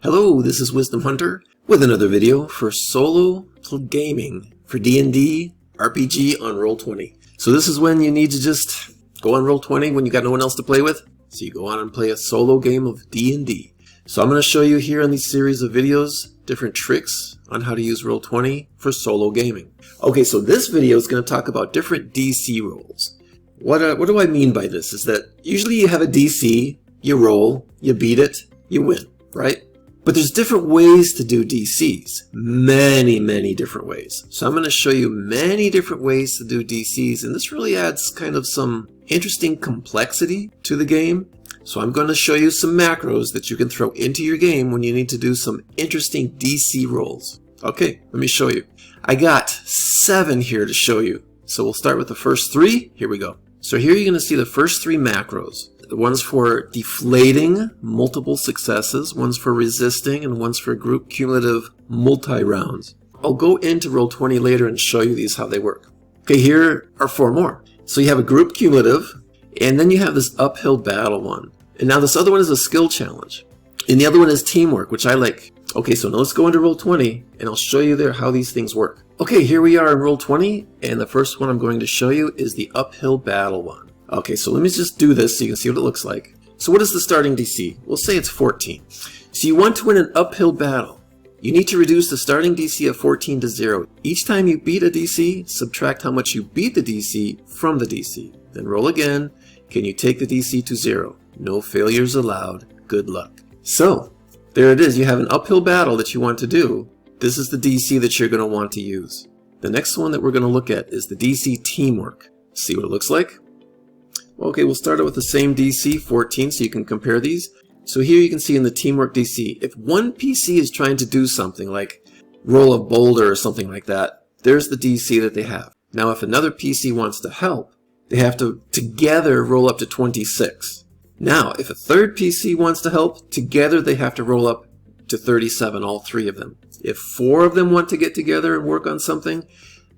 Hello, this is Wisdom Hunter with another video for solo gaming for D&D RPG on Roll20. So this is when you need to just go on Roll20 when you got no one else to play with. So you go on and play a solo game of D&D. So I'm going to show you here in these series of videos different tricks on how to use Roll20 for solo gaming. Okay, so this video is going to talk about different DC rolls. What do I mean by this? Is that usually you have a DC, you roll, you beat it, you win, right? But there's different ways to do DCs. Many different ways. So I'm going to show you many different ways to do DCs, and this really adds kind of some interesting complexity to the game. So I'm going to show you some macros that you can throw into your game when you need to do some interesting DC rolls. Okay, let me show you. I got 7 here to show you. So we'll start with the first 3. Here we go. So here you're going to see the first 3 macros. The one's for deflating multiple successes, one's for resisting, and one's for group cumulative multi-rounds. I'll go into Roll20 later and show you these how they work. Okay, here are 4 more. So you have a group cumulative, and then you have this uphill battle one. And now this other one is a skill challenge. And the other one is teamwork, which I like. Okay, so now let's go into Roll20, and I'll show you there how these things work. Okay, here we are in Roll20, and the first one I'm going to show you is the uphill battle one. Okay, so let me just do this so you can see what it looks like. So what is the starting DC? We'll say it's 14. So you want to win an uphill battle. You need to reduce the starting DC of 14 to 0. Each time you beat a DC, subtract how much you beat the DC from the DC. Then roll again. Can you take the DC to 0? No failures allowed. Good luck. So, there it is. You have an uphill battle that you want to do. This is the DC that you're going to want to use. The next one that we're going to look at is the DC teamwork. See what it looks like? Okay, we'll start out with the same DC, 14, so you can compare these. So here you can see in the teamwork DC, if one PC is trying to do something like roll a boulder or something like that, there's the DC that they have. Now if another PC wants to help, they have to together roll up to 26. Now if a third PC wants to help, together they have to roll up to 37, all 3 of them. If 4 of them want to get together and work on something,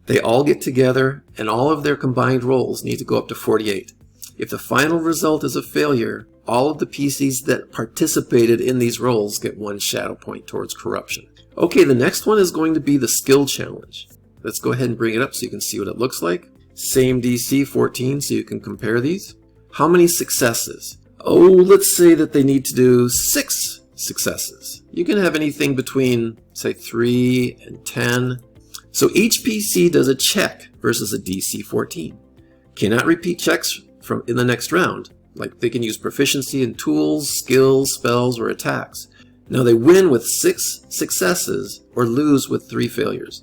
they all get together and all of their combined rolls need to go up to 48. If the final result is a failure, all of the PCs that participated in these rolls get 1 shadow point towards corruption. Okay, the next one is going to be the skill challenge. Let's go ahead and bring it up so you can see what it looks like. Same DC, 14, so you can compare these. How many successes? Oh, let's say that they need to do 6 successes. You can have anything between, say, 3 and 10. So each PC does a check versus a DC 14. Cannot repeat checks from in the next round. Like they can use proficiency in tools, skills, spells, or attacks. Now they win with 6 successes or lose with 3 failures.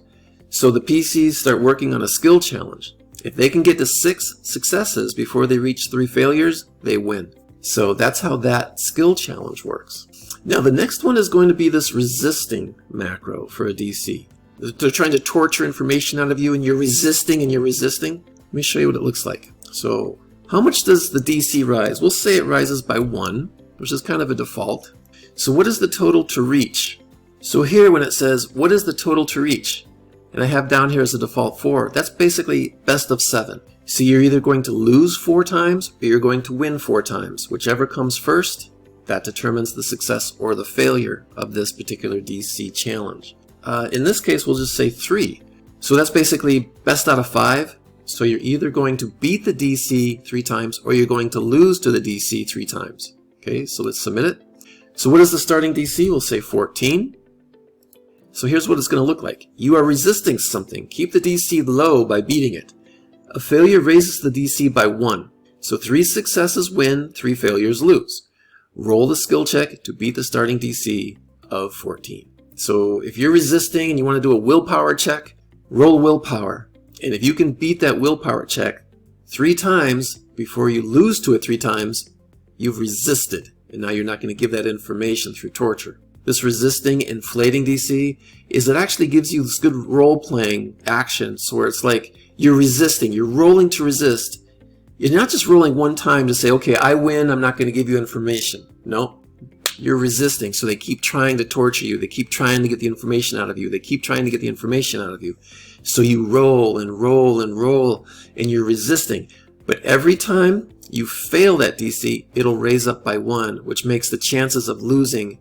So the PCs start working on a skill challenge. If they can get to 6 successes before they reach 3 failures, they win. So that's how that skill challenge works. Now the next one is going to be this resisting macro for a DC. They're trying to torture information out of you and you're resisting and you're resisting. Let me show you what it looks like. So how much does the DC rise? We'll say it rises by 1, which is kind of a default. So what is the total to reach? So here when it says, what is the total to reach? And I have down here as a default 4. That's basically best of 7. So you're either going to lose 4 times or you're going to win 4 times. Whichever comes first, that determines the success or the failure of this particular DC challenge. In this case, we'll just say 3. So that's basically best out of 5. So you're either going to beat the DC 3 times or you're going to lose to the DC 3 times. Okay, so let's submit it. So what is the starting DC? We'll say 14. So here's what it's going to look like. You are resisting something. Keep the DC low by beating it. A failure raises the DC by 1. So 3 successes win, 3 failures lose. Roll the skill check to beat the starting DC of 14. So if you're resisting and you want to do a willpower check, roll willpower. And if you can beat that willpower check 3 times before you lose to it 3 times, you've resisted. And now you're not going to give that information through torture. This resisting, inflating DC is it actually gives you this good role-playing action. So where it's like you're resisting, you're rolling to resist. You're not just rolling 1 time to say, okay, I win, I'm not going to give you information. No, you're resisting. So they keep trying to torture you. They keep trying to get the information out of you. They keep trying to get the information out of you. So you roll and roll and roll and you're resisting. But every time you fail that DC, it'll raise up by 1, which makes the chances of losing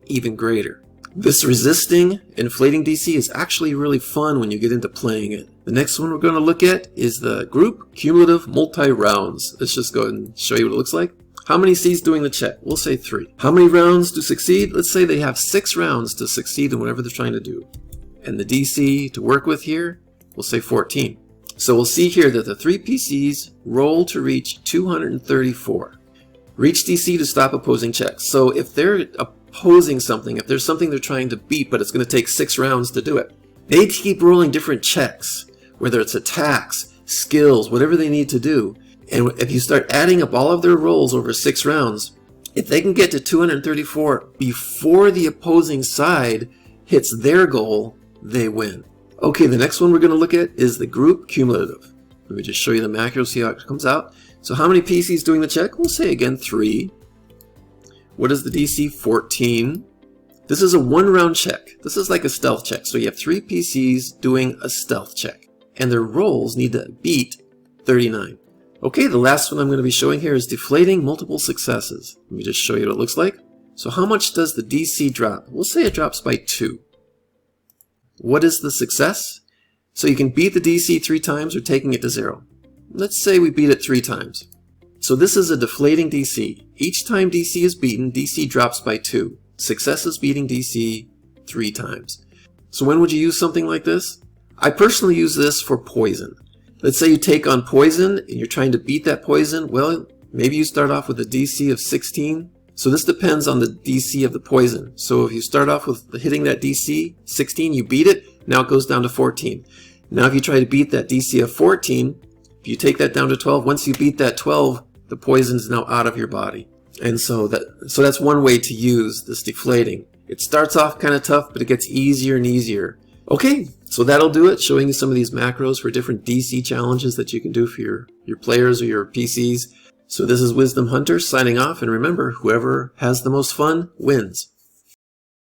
even greater. This resisting, inflating DC is actually really fun when you get into playing it. The next one we're going to look at is the group cumulative multi-rounds. Let's just go ahead and show you what it looks like. How many C's doing the check? We'll say 3. How many rounds to succeed? Let's say they have 6 rounds to succeed in whatever they're trying to do. And the DC to work with here, we'll say 14. So we'll see here that the 3 PCs roll to reach 234. Reach DC to stop opposing checks. So if they're opposing something, if there's something they're trying to beat, but it's going to take 6 rounds to do it, they need to keep rolling different checks, whether it's attacks, skills, whatever they need to do. And if you start adding up all of their rolls over 6 rounds, if they can get to 234 before the opposing side hits their goal, they win. Okay, the next one we're going to look at is the group cumulative. Let me just show you the macro, see how it comes out. So how many PCs doing the check? We'll say again 3. What is the DC? 14. This is a 1-round check. This is like a stealth check. So you have 3 PCs doing a stealth check. And their rolls need to beat 39. Okay, the last one I'm going to be showing here is deflating multiple successes. Let me just show you what it looks like. So how much does the DC drop? We'll say it drops by 2. What is the success? So you can beat the DC 3 times or taking it to 0. Let's say we beat it 3 times. So this is a deflating DC. Each time DC is beaten, DC drops by 2. Success is beating DC 3 times. So when would you use something like this? I personally use this for poison. Let's say you take on poison and you're trying to beat that poison. Well, maybe you start off with a DC of 16. So this depends on the DC of the poison. So if you start off with hitting that DC 16, you beat it. Now it goes down to 14. Now if you try to beat that DC of 14, if you take that down to 12, once you beat that 12, the poison is now out of your body. And so that's one way to use this deflating. It starts off kind of tough, but it gets easier and easier. Okay, so that'll do it, showing you some of these macros for different DC challenges that you can do for your players or your PCs. So this is Wisdom Hunter signing off, and remember, whoever has the most fun wins.